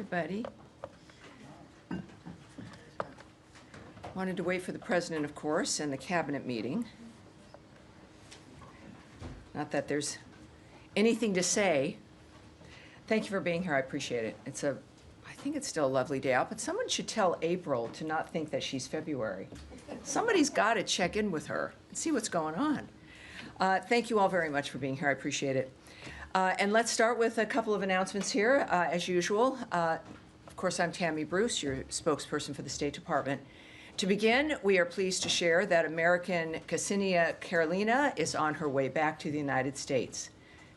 everybody. Wanted to wait for the president, of course, and the cabinet meeting. Not that there's anything to say. Thank you for being here. I appreciate it. I think it's still a lovely day out, but someone should tell April to not think that she's February. Somebody's got to check in with her and see what's going on. Thank you all very much for being here. I appreciate it. And let's start with a couple of announcements here, as usual. Of course, I'm Tammy Bruce, your spokesperson for the State Department. To begin, we are pleased to share that American Ksenia Karelina is on her way back to the United States.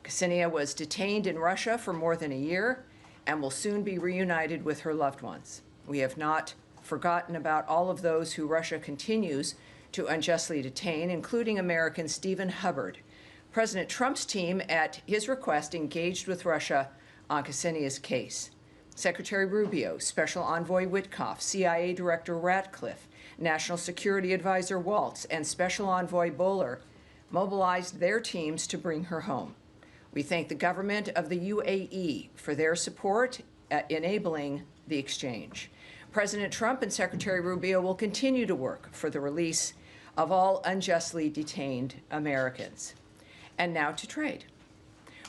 Ksenia was detained in Russia for more than a year and will soon be reunited with her loved ones. We have not forgotten about all of those who Russia continues to unjustly detain, including American Stephen Hubbard. President Trump's team, at his request, engaged with Russia on Ksenia's case. Secretary Rubio, Special Envoy Witkoff, CIA Director Ratcliffe, National Security Advisor Waltz, and Special Envoy Bowler mobilized their teams to bring her home. We thank the government of the UAE for their support enabling the exchange. President Trump and Secretary Rubio will continue to work for the release of all unjustly detained Americans. And now to trade.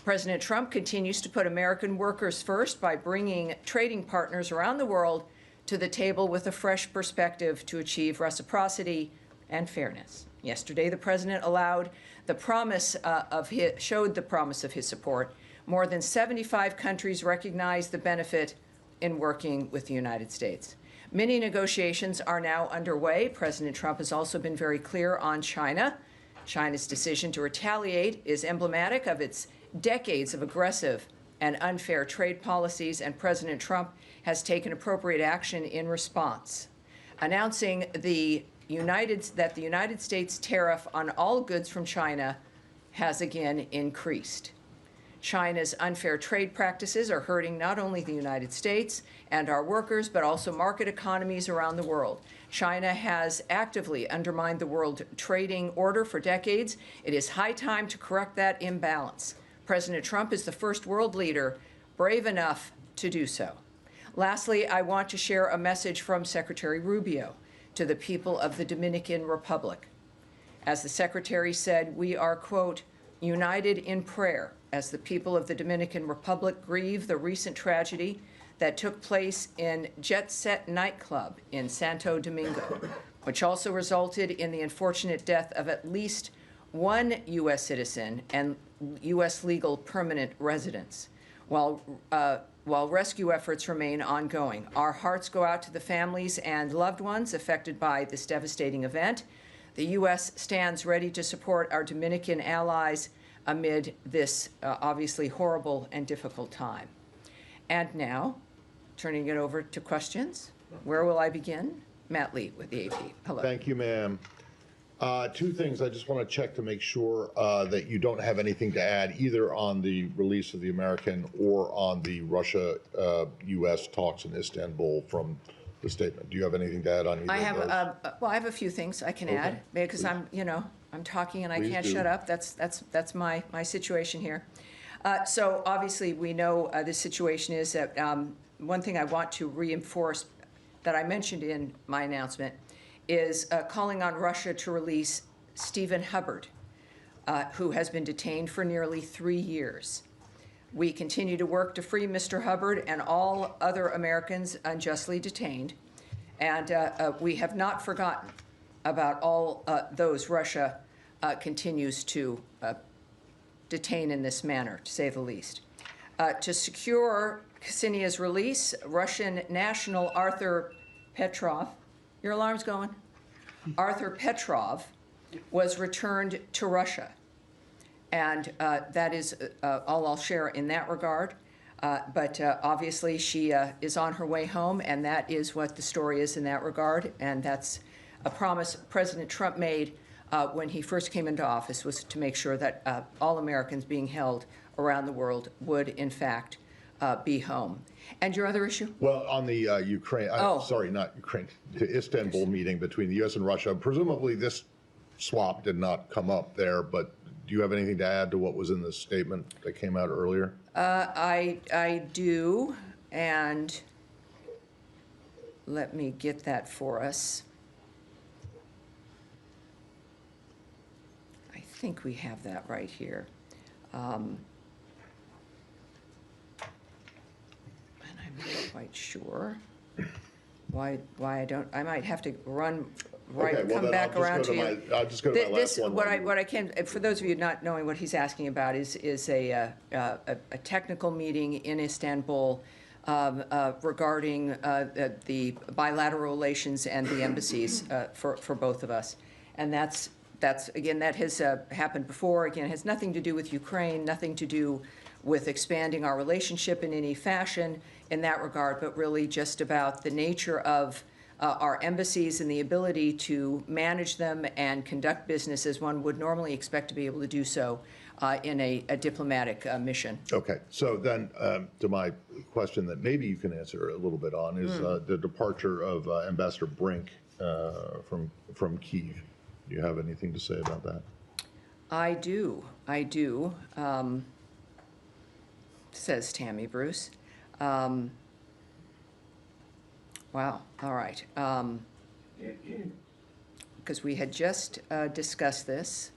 President Trump continues to put American workers first by bringing trading partners around the world to the table with a fresh perspective to achieve reciprocity and fairness. Yesterday, the president showed the promise of his support. More than 75 countries recognize the benefit in working with the United States. Many negotiations are now underway. President Trump has also been very clear on China. China's decision to retaliate is emblematic of its decades of aggressive and unfair trade policies, and President Trump has taken appropriate action in response, announcing that the United States tariff on all goods from China has again increased. China's unfair trade practices are hurting not only the United States and our workers, but also market economies around the world. China has actively undermined the world trading order for decades. It is high time to correct that imbalance. President Trump is the first world leader brave enough to do so. Lastly, I want to share a message from Secretary Rubio to the people of the Dominican Republic. As the Secretary said, we are, quote, united in prayer as the people of the Dominican Republic grieve the recent tragedy that took place in Jet Set nightclub in Santo Domingo, which also resulted in the unfortunate death of at least one U.S. citizen and U.S. legal permanent residents. While rescue efforts remain ongoing, our hearts go out to the families and loved ones affected by this devastating event. The U.S. stands ready to support our Dominican allies amid this obviously horrible and difficult time. And now, turning it over to questions. Where will I begin? Matt Lee with the AP. Hello. Thank you, ma'am. Two things I just want to check to make sure that you don't have anything to add either on the release of the American or on the Russia-U.S. talks in Istanbul from the statement. Do you have anything to add on either of those? Well, I have a few things I can add because please. I'm talking and I Please can't do. shut up. That's my situation here. So obviously we know this situation is that one thing I want to reinforce that I mentioned in my announcement is calling on Russia to release Stephen Hubbard, who has been detained for nearly 3 years. We continue to work to free Mr. Hubbard and all other Americans unjustly detained, and we have not forgotten about all those Russia continues to detain in this manner, to say the least. To secure Ksenia's release, Russian national Arthur Petrov, your alarm's going? Arthur Petrov was returned to Russia. And that is all I'll share in that regard. But obviously she is on her way home, and that is what the story is in that regard. And that's a promise President Trump made when he first came into office, was to make sure that all Americans being held around the world would, in fact, be home. And your other issue? Well, on the Ukraine, sorry, not Ukraine, the Istanbul meeting between the U.S. and Russia, presumably this swap did not come up there, but do you have anything to add to what was in the statement that came out earlier? I do, And let me get that for us. I think we have that right here. And I'm not quite sure why I don't, I might have to run, Okay, well, come then back around to you. I'll just go to my last one. What I can, for those of you not knowing what he's asking about is a technical meeting in Istanbul regarding the bilateral relations and the embassies for both of us. And that's again, that has happened before. Again, it has nothing to do with Ukraine, nothing to do with expanding our relationship in any fashion in that regard, but really just about the nature of our embassies and the ability to manage them and conduct business as one would normally expect to be able to do so in a diplomatic mission. Okay, so then to my question that maybe you can answer a little bit on is the departure of Ambassador Brink from Kyiv. Do you have anything to say about that? I do. Says Tammy Bruce. Wow, all right. Because we had just discussed this.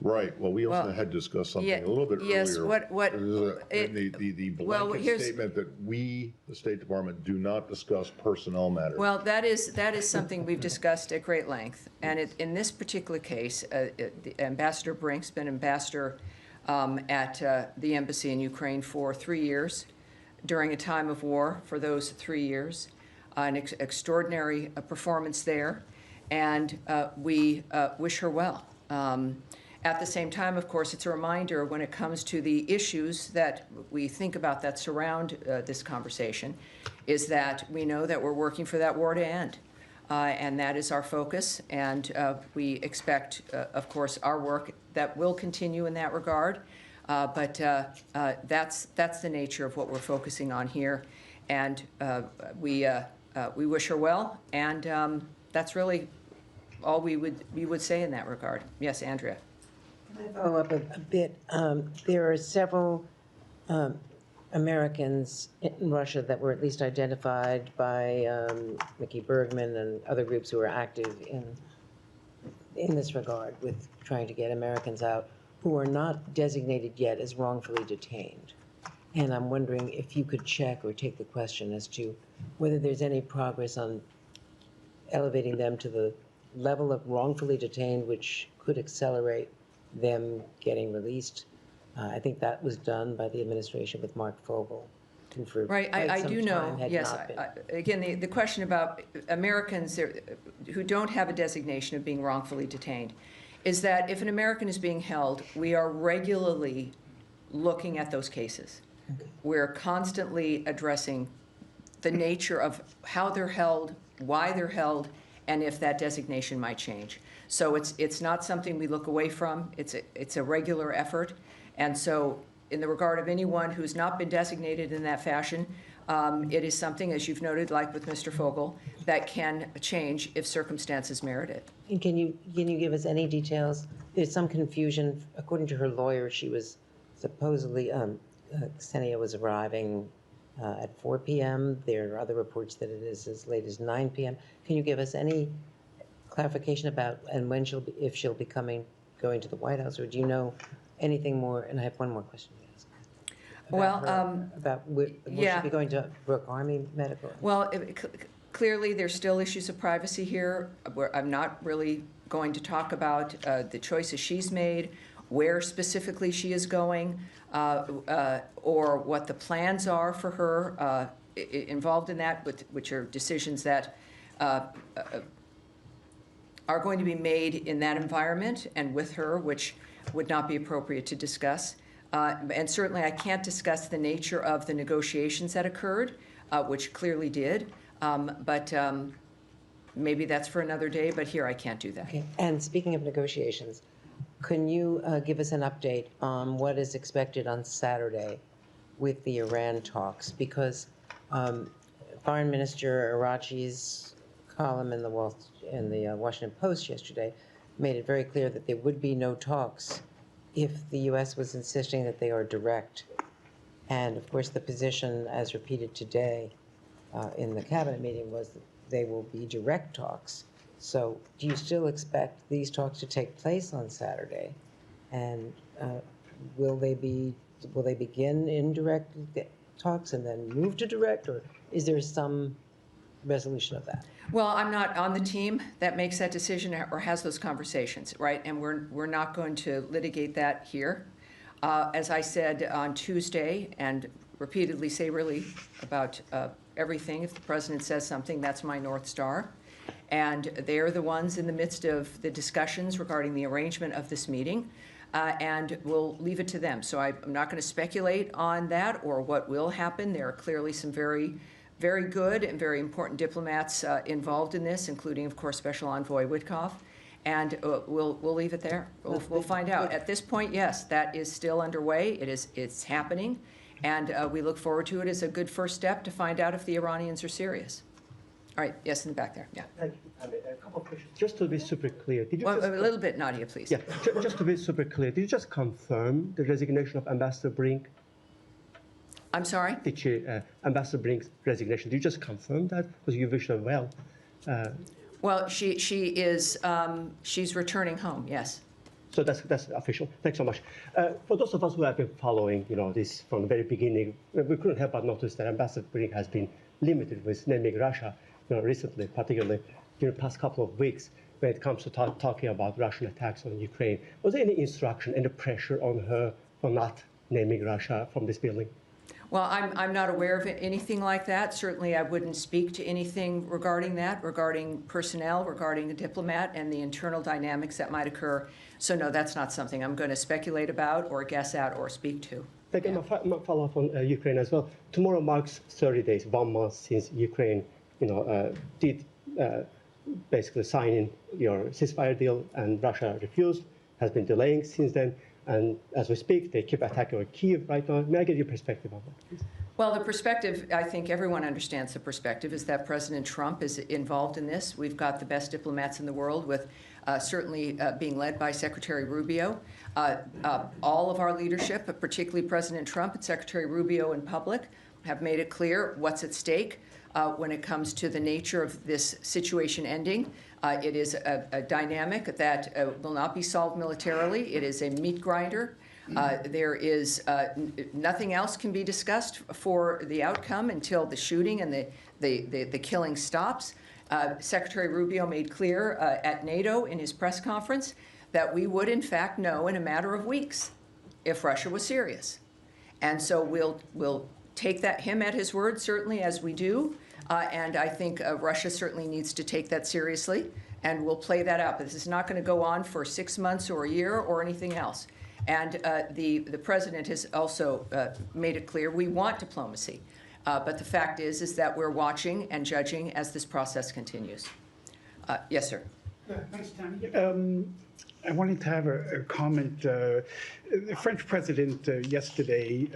Right, well, we also Well, had discussed something yeah, a little bit yes, earlier. The well, blanket here's- statement that we, the State Department, do not discuss personnel matters. Well, that is something we've discussed at great length. And in this particular case, Ambassador Brink's been ambassador at the embassy in Ukraine for 3 years, during a time of war for those 3 years, an extraordinary performance there, and we wish her well. At the same time, of course, it's a reminder when it comes to the issues that we think about that surround this conversation, is that we know that we're working for that war to end. And that is our focus, and we expect, of course, our work that will continue in that regard. But that's the nature of what we're focusing on here, and we wish her well, and that's really all we would say in that regard. Yes, Andrea. Can I follow up a bit? There are several Americans in Russia that were at least identified by Mickey Bergman and other groups who are active in this regard with trying to get Americans out who are not designated yet as wrongfully detained. And I'm wondering if you could check or take the question as to whether there's any progress on elevating them to the level of wrongfully detained, which could accelerate them getting released. I think that was done by the administration with Mark Fogel, who for Right, quite I some do know, time had yes. not been. Again, the question about Americans who don't have a designation of being wrongfully detained is that if an American is being held, we are regularly looking at those cases. We're constantly addressing the nature of how they're held, why they're held, and if that designation might change. So it's not something we look away from. It's a regular effort. And so in the regard of anyone who's not been designated in that fashion, it is something, as you've noted, like with Mr. Fogel, that can change if circumstances merit it. And can you give us any details? There's some confusion. According to her lawyer, she was supposedly, Ksenia was arriving at 4 p.m. There are other reports that it is as late as 9 p.m. Can you give us any clarification about and when if she'll be going to the White House, or do you know anything more? And I have one more question to ask. Will yeah. she be going to Brooke Army Medical? Well, clearly there's still issues of privacy here. I'm not really going to talk about the choices she's made, where specifically she is going, or what the plans are for her involved in that, which are decisions that are going to be made in that environment and with her, which would not be appropriate to discuss. And certainly I can't discuss the nature of the negotiations that occurred, which clearly did, but maybe that's for another day, but here I can't do that. Okay. And speaking of negotiations, can you give us an update on what is expected on Saturday with the Iran talks? Because Foreign Minister Arachi's column in the Washington Post yesterday made it very clear that there would be no talks if the U.S. was insisting that they are direct And of course, the position, as repeated today in the cabinet meeting, was that they will be direct talks. So do you still expect these talks to take place on Saturday? And will they begin indirect talks and then move to direct, or is there some resolution of that? Well, I'm not on the team that makes that decision or has those conversations, right? And we're not going to litigate that here. As I said on Tuesday, and repeatedly say really about everything, if the president says something, that's my North Star. And they're the ones in the midst of the discussions regarding the arrangement of this meeting, and we'll leave it to them. So I'm not going to speculate on that or what will happen. There are clearly some very good and very important diplomats involved in this, including, of course, Special Envoy Witkoff. And we'll leave it there. We'll find out. At this point, yes, that is still underway. It's happening, and we look forward to it as a good first step to find out if the Iranians are serious. All right, yes, in the back there, yeah. Thank you. A couple of questions. Just to be super clear, did you Well, just... a little bit, Nadia, please. Yeah, just to be super clear, did you just confirm the resignation of Ambassador Brink? I'm sorry? Ambassador Brink's resignation, did you just confirm that? Because you wish her well. Well, she's returning home, yes. So that's official. Thanks so much. For those of us who have been following, this from the very beginning, we couldn't help but notice that Ambassador Brink has been limited with naming Russia, recently, particularly during the past couple of weeks, when it comes to talking about Russian attacks on Ukraine. Was there any instruction, any pressure on her for not naming Russia from this building? Well, I'm not aware of anything like that. Certainly, I wouldn't speak to anything regarding that, regarding personnel, regarding a diplomat, and the internal dynamics that might occur. So, no, that's not something I'm going to speculate about or guess at or speak to. Again, my follow-up on Ukraine as well. Tomorrow marks 30 days, 1 month since Ukraine, did basically sign in your ceasefire deal, and Russia refused, has been delaying since then. And as we speak, they keep attacking Kyiv right now. May I get your perspective on that, please? Well, the perspective, I think everyone understands the perspective, is that President Trump is involved in this. We've got the best diplomats in the world, with certainly being led by Secretary Rubio. All of our leadership, particularly President Trump and Secretary Rubio in public, have made it clear what's at stake when it comes to the nature of this situation ending. It is a dynamic that will not be solved militarily. It is a meat grinder. There is nothing else can be discussed for the outcome until the shooting and the killing stops. Secretary Rubio made clear at NATO in his press conference that we would, in fact, know in a matter of weeks if Russia was serious. And so we'll take him at his word, certainly, as we do. And I think Russia certainly needs to take that seriously, and we'll play that out. But this is not going to go on for 6 months or a year or anything else. And the president has also made it clear we want diplomacy. But the fact is that we're watching and judging as this process continues. Yes, sir. Thanks, Tammy. I wanted to have a comment. The French president yesterday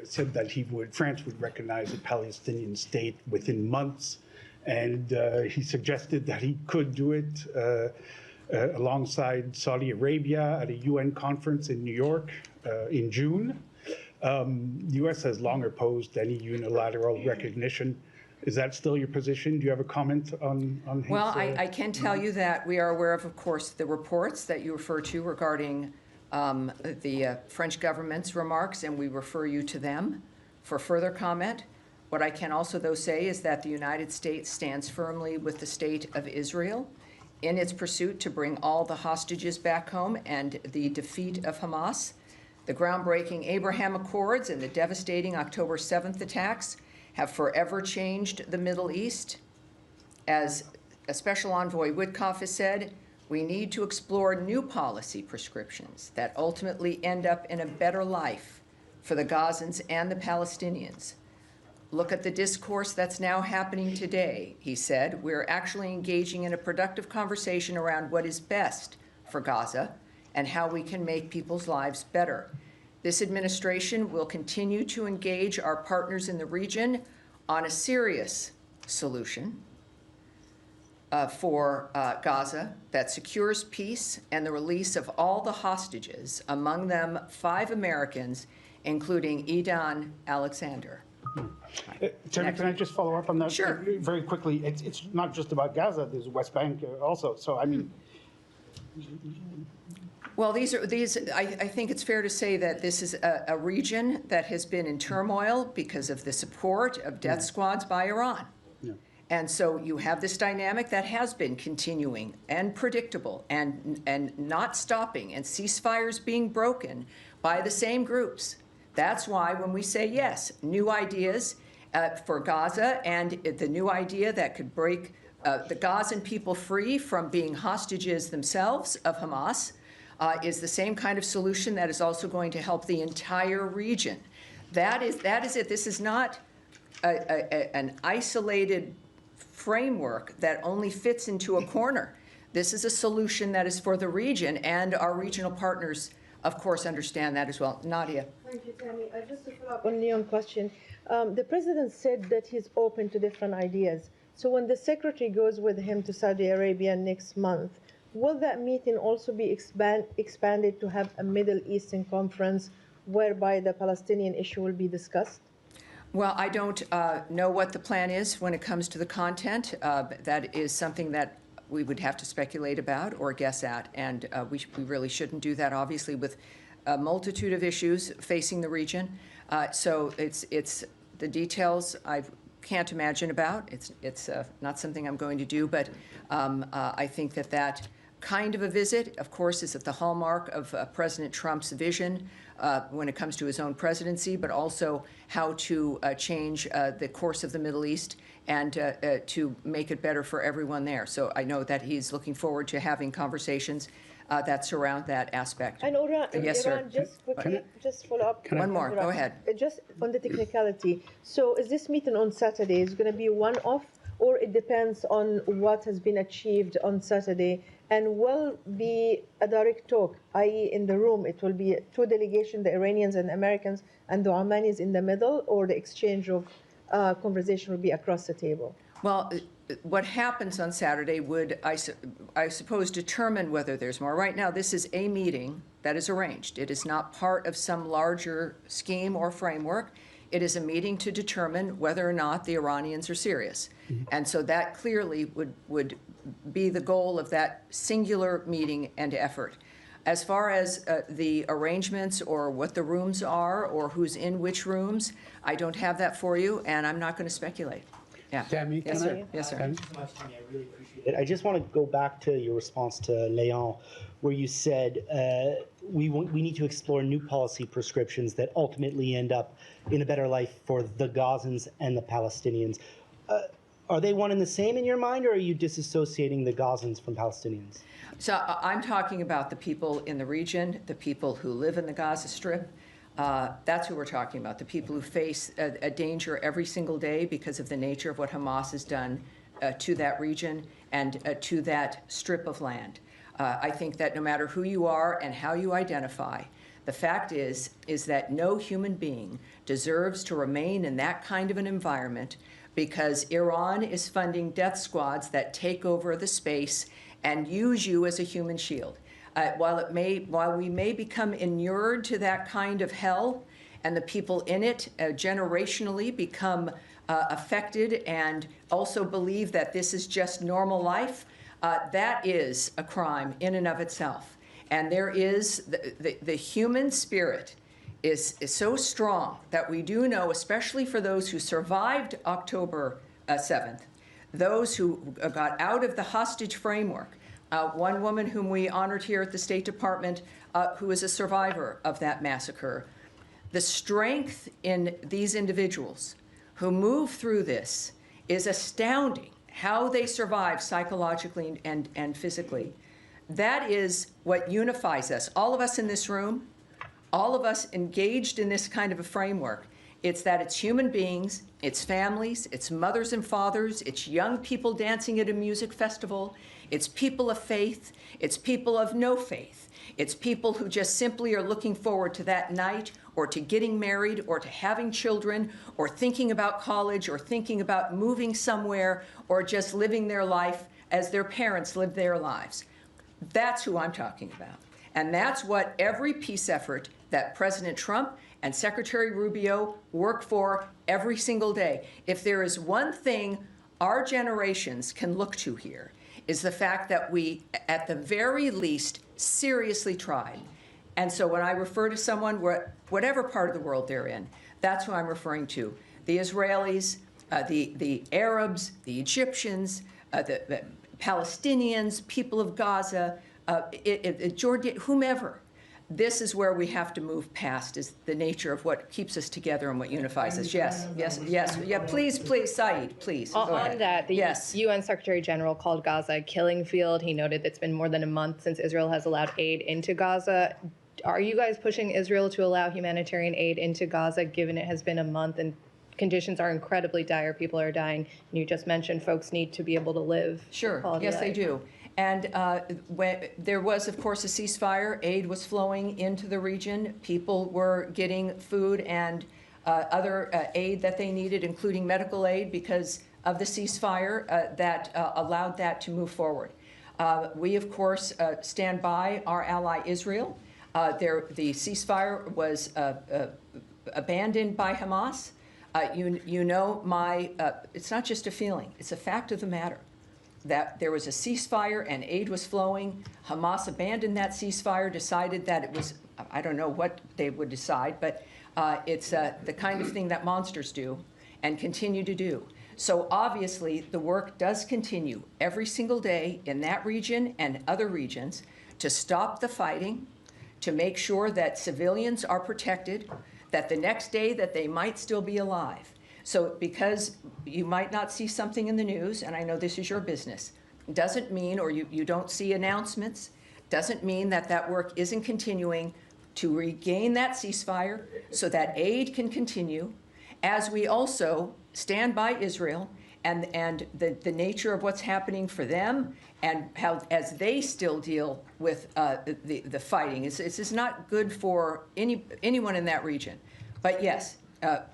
said that France would recognize a Palestinian state within months, and he suggested that he could do it alongside Saudi Arabia at a UN conference in New York in June. The U.S. has long opposed any unilateral recognition. Is that still your position? Do you have a comment on his? Well, I can tell you that we are aware of course, the reports that you refer to regarding the French government's remarks, and we refer you to them for further comment. What I can also, though, say is that the United States stands firmly with the state of Israel in its pursuit to bring all the hostages back home and the defeat of Hamas. The groundbreaking Abraham Accords and the devastating October 7th attacks have forever changed the Middle East. As a Special Envoy Witkoff has said, we need to explore new policy prescriptions that ultimately end up in a better life for the Gazans and the Palestinians. Look at the discourse that's now happening today, he said. We're actually engaging in a productive conversation around what is best for Gaza and how we can make people's lives better. This administration will continue to engage our partners in the region on a serious solution for Gaza that secures peace and the release of all the hostages, among them 5 Americans, including Idan Alexander. Tammy, Next. can I just follow up on that? Sure. Very quickly, it's not just about Gaza, there's West Bank also, so I mean, Well, I think it's fair to say that this is a region that has been in turmoil because of the support of death squads by Iran. And so you have this dynamic that has been continuing and predictable and not stopping, and ceasefires being broken by the same groups. That's why when we say yes, new ideas for Gaza, and the new idea that could break the Gazan people free from being hostages themselves of Hamas, is the same kind of solution that is also going to help the entire region. That is it. This is not an isolated framework that only fits into a corner. This is a solution that is for the region, and our regional partners, of course, understand that as well. Nadia. Thank you, Tammy. Just to follow up on Leon's question, the president said that he's open to different ideas. So when the secretary goes with him to Saudi Arabia next month, will that meeting also be expanded to have a Middle Eastern conference whereby the Palestinian issue will be discussed? Well, I don't know what the plan is when it comes to the content. That is something that we would have to speculate about or guess at, and we really shouldn't do that, obviously, with a multitude of issues facing the region. So it's the details I can't imagine about. It's not something I'm going to do, but I think that kind of a visit, of course, is at the hallmark of President Trump's vision when it comes to his own presidency, but also how to change the course of the Middle East and to make it better for everyone there. So I know that he's looking forward to having conversations that surround that aspect. And Iran, Yes, sir. just quickly, just follow up. One more. Go ahead. Just on the technicality. So is this meeting on Saturday is going to be one-off, or it depends on what has been achieved on Saturday? And will be a direct talk, i.e. in the room, it will be two delegations, the Iranians and the Americans, and the Omanis in the middle, or the exchange of conversation will be across the table? Well, what happens on Saturday would, I suppose, determine whether there's more. Right now, this is a meeting that is arranged. It is not part of some larger scheme or framework. It is a meeting to determine whether or not the Iranians are serious. And so that clearly would be the goal of that singular meeting and effort. As far as the arrangements or what the rooms are or who's in which rooms, I don't have that for you, and I'm not going to speculate. Yeah. Tammy, Yes, can sir. I? Yes, sir. Tammy? I just want to go back to your response to Leon, where you said we need to explore new policy prescriptions that ultimately end up in a better life for the Gazans and the Palestinians. Are they one and the same in your mind, or are you disassociating the Gazans from Palestinians? So I'm talking about the people in the region, the people who live in the Gaza Strip. That's who we're talking about, the people who face a danger every single day because of the nature of what Hamas has done to that region and to that strip of land. I think that no matter who you are and how you identify, the fact is that no human being deserves to remain in that kind of an environment because Iran is funding death squads that take over the space and use you as a human shield. While we may become inured to that kind of hell, and the people in it generationally become affected and also believe that this is just normal life, that is a crime in and of itself. And there is the human spirit is so strong that we do know, especially for those who survived October 7th, those who got out of the hostage framework. One woman whom we honored here at the State Department, who is a survivor of that massacre. The strength in these individuals who move through this is astounding, how they survive psychologically and physically. That is what unifies us, all of us in this room, all of us engaged in this kind of a framework. It's that it's human beings, it's families, it's mothers and fathers, it's young people dancing at a music festival, it's people of faith, it's people of no faith, it's people who just simply are looking forward to that night or to getting married or to having children or thinking about college or thinking about moving somewhere or just living their life as their parents lived their lives. That's who I'm talking about. And that's what every peace effort that President Trump and Secretary Rubio work for every single day. If there is one thing our generations can look to here, is the fact that we, at the very least, seriously tried. And so when I refer to someone, whatever part of the world they're in, that's who I'm referring to. The Israelis, the Arabs, the Egyptians, the Palestinians, people of Gaza, Jordan, whomever. This is where we have to move past, is the nature of what keeps us together and what unifies us. Yes, yes, yes. Yeah, please, Saeed, please. Go ahead. On that, the Yes. UN Secretary General called Gaza a killing field. He noted that it's been more than a month since Israel has allowed aid into Gaza. Are you guys pushing Israel to allow humanitarian aid into Gaza, given it has been a month and conditions are incredibly dire, people are dying, and you just mentioned folks need to be able to live? Sure, quality yes, they life. do. And when there was, of course, a ceasefire. Aid was flowing into the region. People were getting food and other aid that they needed, including medical aid, because of the ceasefire that allowed that to move forward. We, of course, stand by our ally Israel. The ceasefire was abandoned by Hamas. You know, it's not just a feeling, it's a fact of the matter, that there was a ceasefire and aid was flowing. Hamas abandoned that ceasefire, decided that it was, I don't know what they would decide, but it's the kind of thing that monsters do and continue to do. So obviously, the work does continue every single day in that region and other regions to stop the fighting, to make sure that civilians are protected, that the next day that they might still be alive. So because you might not see something in the news, and I know this is your business, doesn't mean, or you don't see announcements, doesn't mean that that work isn't continuing to regain that ceasefire so that aid can continue, as we also stand by Israel and the nature of what's happening for them and how, as they still deal with the fighting. This is not good for anyone in that region. But yes,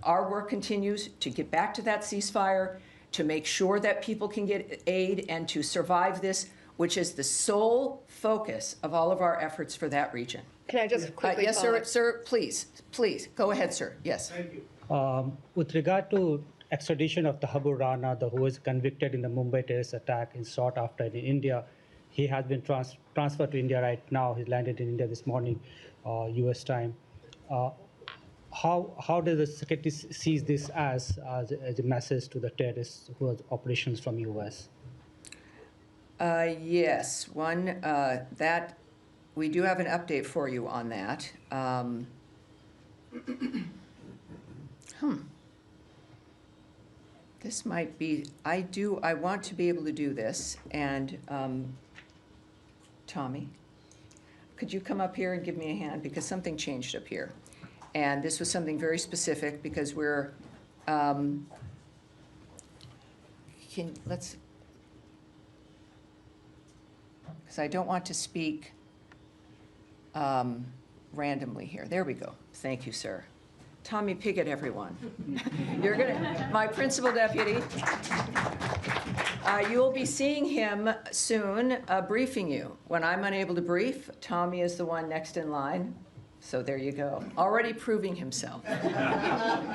our work continues to get back to that ceasefire, to make sure that people can get aid and to survive this, which is the sole focus of all of our efforts for that region. Can I just quickly yes, follow sir, please, go ahead, sir, yes. With regard to extradition of the Abu Rana, who was convicted in the Mumbai terrorist attack and sought after in India, he has been transferred to India right now. He landed in India this morning, U.S. time. How does the secretary sees this as a message to the terrorists who have operations from U.S.? Yes, that we do have an update for you on that. This might be, I want to be able to do this, and Tommy, could you come up here and give me a hand, because something changed up here. And this was something very specific, because we're, because I don't want to speak randomly here. There we go. Thank you, sir. Tommy Pigott, everyone. You're my principal deputy. You'll be seeing him soon, briefing you. When I'm unable to brief, Tommy is the one next in line. So there you go. Already proving himself.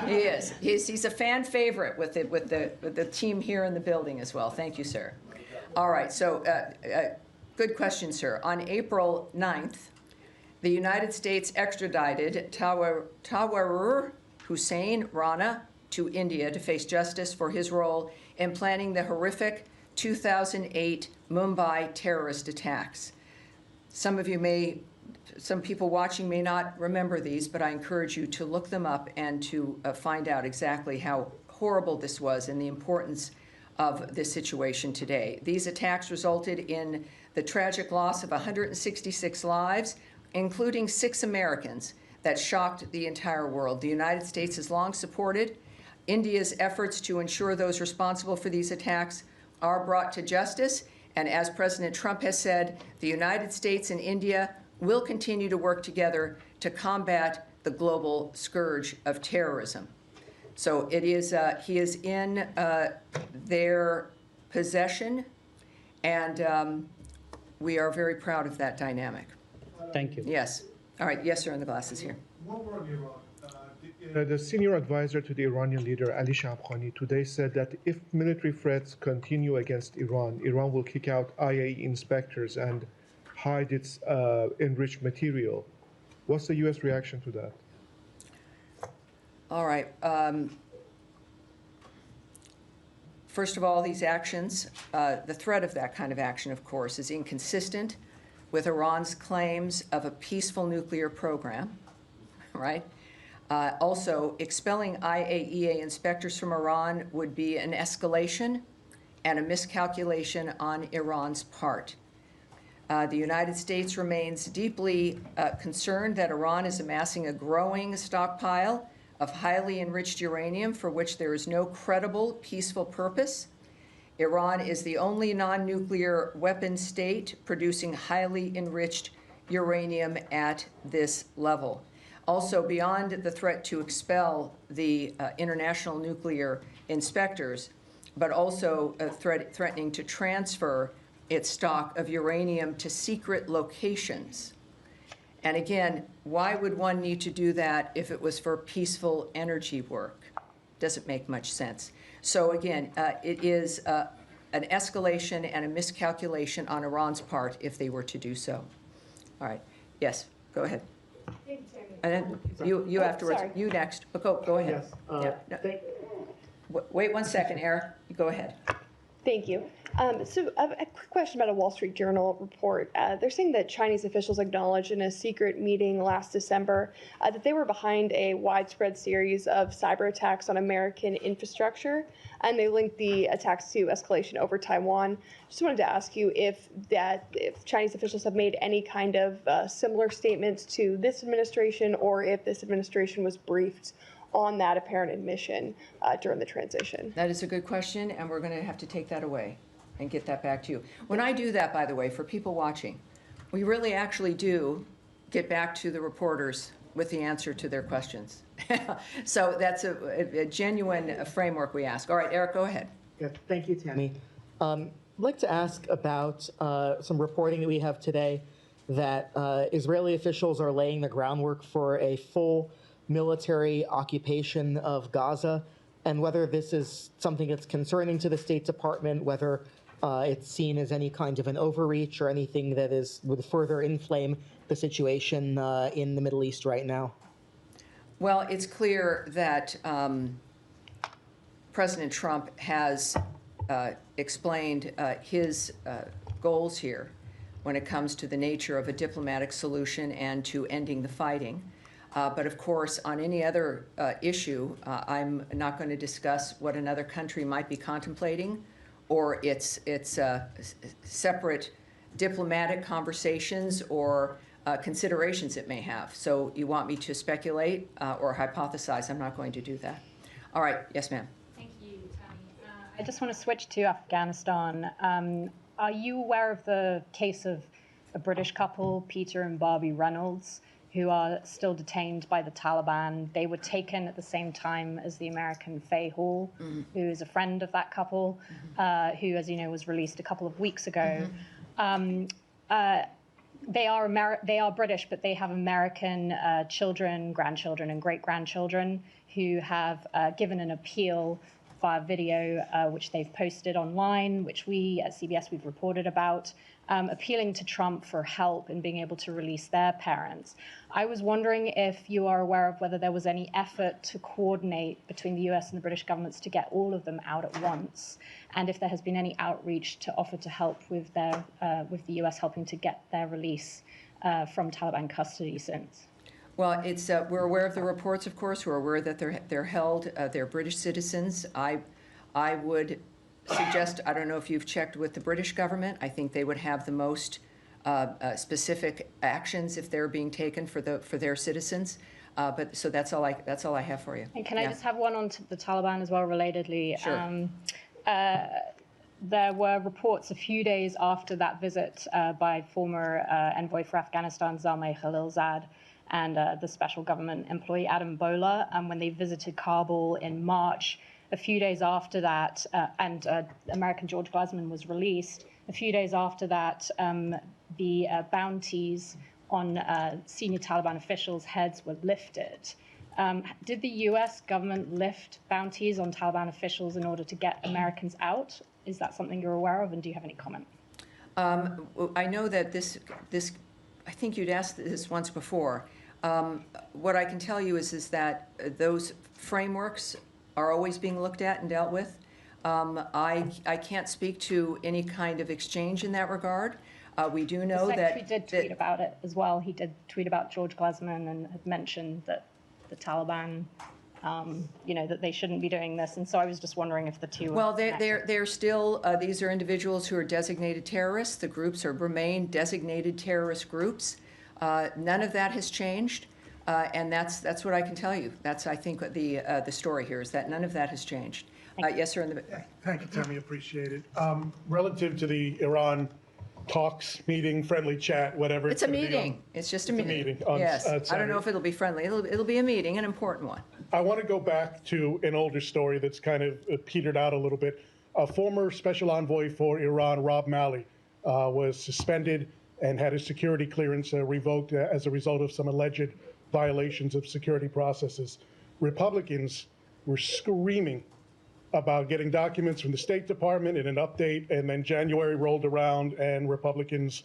He is. He's a fan favorite with the team here in the building as well. Thank you, sir. All right. So good question, sir. On April 9th, the United States extradited Tawarir Hussein Rana to India to face justice for his role in planning the horrific 2008 Mumbai terrorist attacks. Some people watching may not remember these, but I encourage you to look them up and to find out exactly how horrible this was and the importance of this situation today. These attacks resulted in the tragic loss of 166 lives, including 6 Americans, that shocked the entire world. The United States has long supported India's efforts to ensure those responsible for these attacks are brought to justice. And as President Trump has said, the United States and India will continue to work together to combat the global scourge of terrorism. So it is, he is in their possession, and we are very proud of that dynamic. Thank you. Yes, All right, yes, sir, in the glasses here. One more on Iran. The senior advisor to the Iranian leader, Ali Shamkhani, today said that if military threats continue against Iran, Iran will kick out IAEA inspectors and hide its enriched material. What's the U.S. reaction to that? All right. First of all, these actions, the threat of that kind of action, of course, is inconsistent with Iran's claims of a peaceful nuclear program, right? Also, expelling IAEA inspectors from Iran would be an escalation and a miscalculation on Iran's part. The United States remains deeply concerned that Iran is amassing a growing stockpile of highly enriched uranium for which there is no credible peaceful purpose. Iran is the only non-nuclear weapon state producing highly enriched uranium at this level. Also, beyond the threat to expel the international nuclear inspectors, but also threatening to transfer its stock of uranium to secret locations. And again, why would one need to do that if it was for peaceful energy work? Doesn't make much sense. So again, it is an escalation and a miscalculation on Iran's part if they were to do so. All right. Yes, go ahead. And then you afterwards. sorry. You next. But go ahead. Yes. Yeah, no. Wait 1 second, Eric. Go ahead. Thank you. So a quick question about a Wall Street Journal report. They're saying that Chinese officials acknowledged in a secret meeting last December that they were behind a widespread series of cyber attacks on American infrastructure, and they linked the attacks to escalation over Taiwan. Just wanted to ask you if Chinese officials have made any kind of similar statements to this administration, or if this administration was briefed on that apparent admission during the transition. That is a good question, and we're going to have to take that away and get that back to you. When I do that, by the way, for people watching, we really actually do get back to the reporters with the answer to their questions. So that's a genuine framework we ask. All right, Eric, go ahead. Yeah, thank you, Tammy. I'd like to ask about some reporting that we have today that Israeli officials are laying the groundwork for a full military occupation of Gaza, and whether this is something that's concerning to the State Department, whether it's seen as any kind of an overreach or anything that would further inflame the situation in the Middle East right now. Well, it's clear that President Trump has explained his goals here when it comes to the nature of a diplomatic solution and to ending the fighting. But of course, on any other issue, I'm not going to discuss what another country might be contemplating or its separate diplomatic conversations or considerations it may have. So you want me to speculate or hypothesize? I'm not going to do that. All right. Yes, ma'am. Thank you, Tammy. I just want to switch to Afghanistan. Are you aware of the case of a British couple, Peter and Barbie Reynolds, who are still detained by the Taliban? They were taken at the same time as the American Faye Hall, who is a friend of that couple, who, as you know, was released a couple of weeks ago. They are British, but they have American children, grandchildren, and great-grandchildren who have given an appeal via video, which they've posted online, which we at CBS we've reported about, appealing to Trump for help in being able to release their parents. I was wondering if you are aware of whether there was any effort to coordinate between the US and the British governments to get all of them out at once, and if there has been any outreach to offer to help with the US helping to get their release from Taliban custody since. Well, it's we're aware of the reports, of course. We're aware that they're held. They're British citizens. I would suggest, I don't know if you've checked with the British government. I think they would have the most specific actions if they're being taken for their citizens. But so that's all I have for you. And can I just have one on to the Taliban as well, relatedly? Sure. There were reports a few days after that visit by former envoy for Afghanistan, Zalmay Khalilzad, and the special government employee Adam Bola, when they visited Kabul in March. A few days after that, and American George Glasman was released, a few days after that, the bounties on senior Taliban officials' heads were lifted. Did the US government lift bounties on Taliban officials in order to get Americans out? Is that something you're aware of, and do you have any comment? I know that this, I think you'd asked this once before. What I can tell you is that those frameworks are always being looked at and dealt with. I can't speak to any kind of exchange in that regard. We do know the that... Secretary did tweet about it as well. He did tweet about George Glasman and had mentioned that the Taliban, that they shouldn't be doing this. And so I was just wondering if the two were Well, connected. they're still, these are individuals who are designated terrorists. The groups remain designated terrorist groups. None of that has changed. And that's what I can tell you. That's, I think, the story here is that none of that has changed. Yes, sir. Thank you, Tammy. Appreciate it. Relative to the Iran talks, meeting, friendly chat, whatever. It's a meeting. It's just a meeting. On yes. I Saturday. don't know if it'll be friendly. It'll be a meeting, an important one. I want to go back to an older story that's kind of petered out a little bit. A former special envoy for Iran, Rob Malley, was suspended and had his security clearance revoked as a result of some alleged violations of security processes. Republicans were screaming about getting documents from the State Department in an update, and then January rolled around and Republicans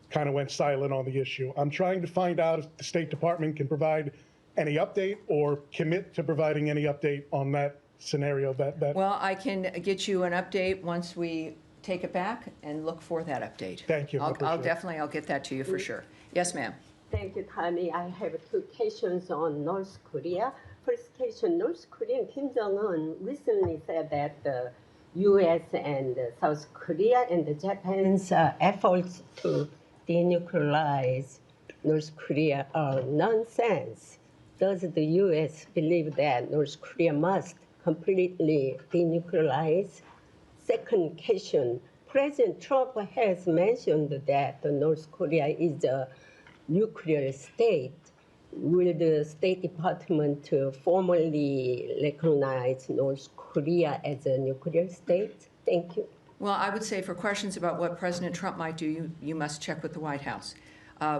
kind of went silent on the issue. I'm trying to find out if the State Department can provide any update or commit to providing any update on that scenario. Well, I can get you an update once we take it back and look for that update. Thank you. I'll get that to you for sure. Yes, ma'am. Thank you, Tammy. I have two questions on North Korea. First question, North Korean Kim Jong-un recently said that the U.S. and South Korea and Japan's efforts to denuclearize North Korea are nonsense. Does the U.S. believe that North Korea must completely denuclearize? Second question, President Trump has mentioned that North Korea is a nuclear state. Will the State Department formally recognize North Korea as a nuclear state? Thank you. Well, I would say for questions about what President Trump might do, you must check with the White House.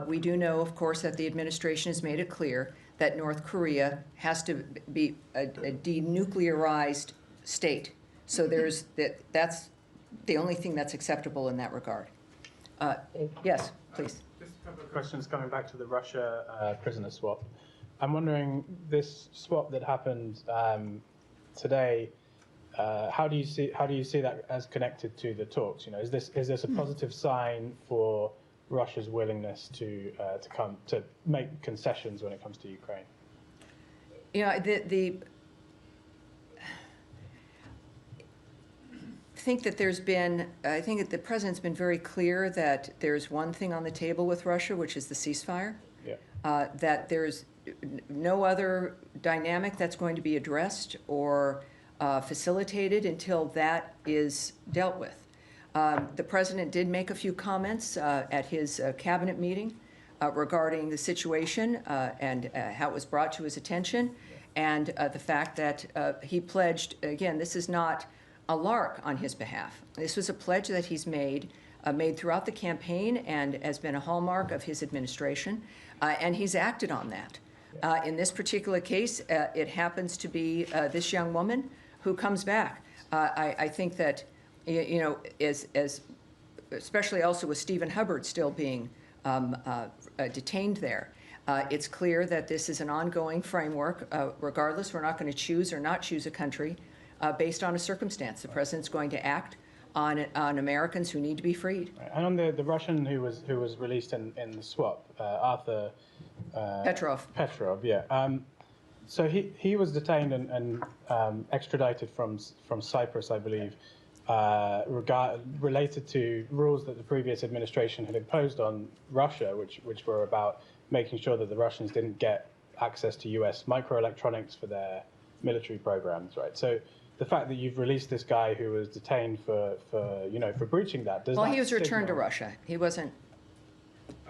We do know, of course, that the administration has made it clear that North Korea has to be a denuclearized state. So that's the only thing that's acceptable in that regard. Yes, please. Just a couple of questions coming back to the Russia prisoner swap. I'm wondering, this swap that happened today, how do you see that as connected to the talks? You know, is this a positive sign for Russia's willingness to make concessions when it comes to Ukraine? You know, I think that I think that the president's been very clear that there's one thing on the table with Russia, which is the ceasefire. Yeah. That there's no other dynamic that's going to be addressed or facilitated until that is dealt with. The president did make a few comments at his cabinet meeting regarding the situation and how it was brought to his attention, and the fact that he pledged, again, this is not a lark on his behalf. This was a pledge that he's made throughout the campaign and has been a hallmark of his administration, and he's acted on that. In this particular case, it happens to be this young woman who comes back. I think that, you know, as especially also with Stephen Hubbard still being detained there, it's clear that this is an ongoing framework. Regardless, we're not going to choose or not choose a country based on a circumstance. The president's going to act on Americans who need to be freed. And on the Russian who was released in the swap, Arthur Petrov, yeah. So he was detained and extradited from Cyprus, I believe, related to rules that the previous administration had imposed on Russia, which were about making sure that the Russians didn't get access to U.S. microelectronics for their military programs, right? So the fact that you've released this guy who was detained for breaching that, does that he was returned to Russia. He wasn't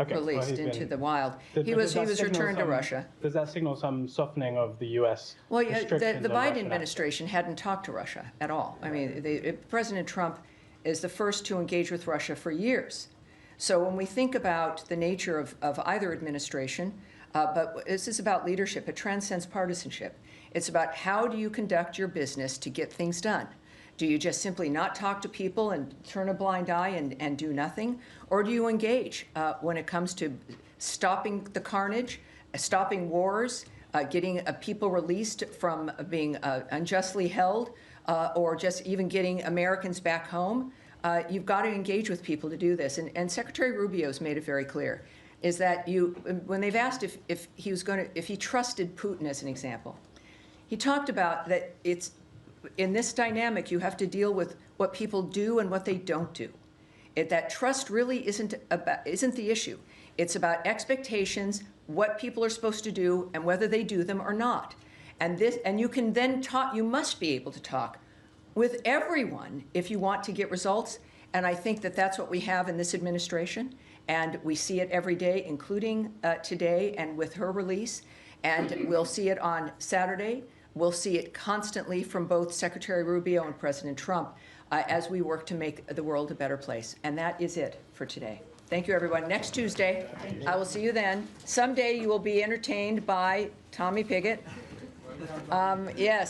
released into the wild. He was returned to Russia. Does that signal some softening of the U.S. Well, restrictions the on Biden Russian administration hadn't talked to Russia at all. I mean, President Trump is the first to engage with Russia for years. So when we think about the nature of either administration, but this is about leadership, it transcends partisanship. It's about how do you conduct your business to get things done? Do you just simply not talk to people and turn a blind eye and do nothing? Or do you engage when it comes to stopping the carnage, stopping wars, getting people released from being unjustly held, or just even getting Americans back home? You've got to engage with people to do this. And Secretary Rubio's made it very clear, is that when they've asked if he trusted Putin as an example, he talked about that in this dynamic, you have to deal with what people do and what they don't do. That trust really isn't the issue. It's about expectations, what people are supposed to do, and whether they do them or not. And you can then talk. You must be able to talk with everyone if you want to get results. And I think that that's what we have in this administration. And we see it every day, including today and with her release. And we'll see it on Saturday. We'll see it constantly from both Secretary Rubio and President Trump as we work to make the world a better place. And that is it for today. Thank you, everyone. Next Tuesday, I will see you then. Someday you will be entertained by Tommy Pigott. Yes.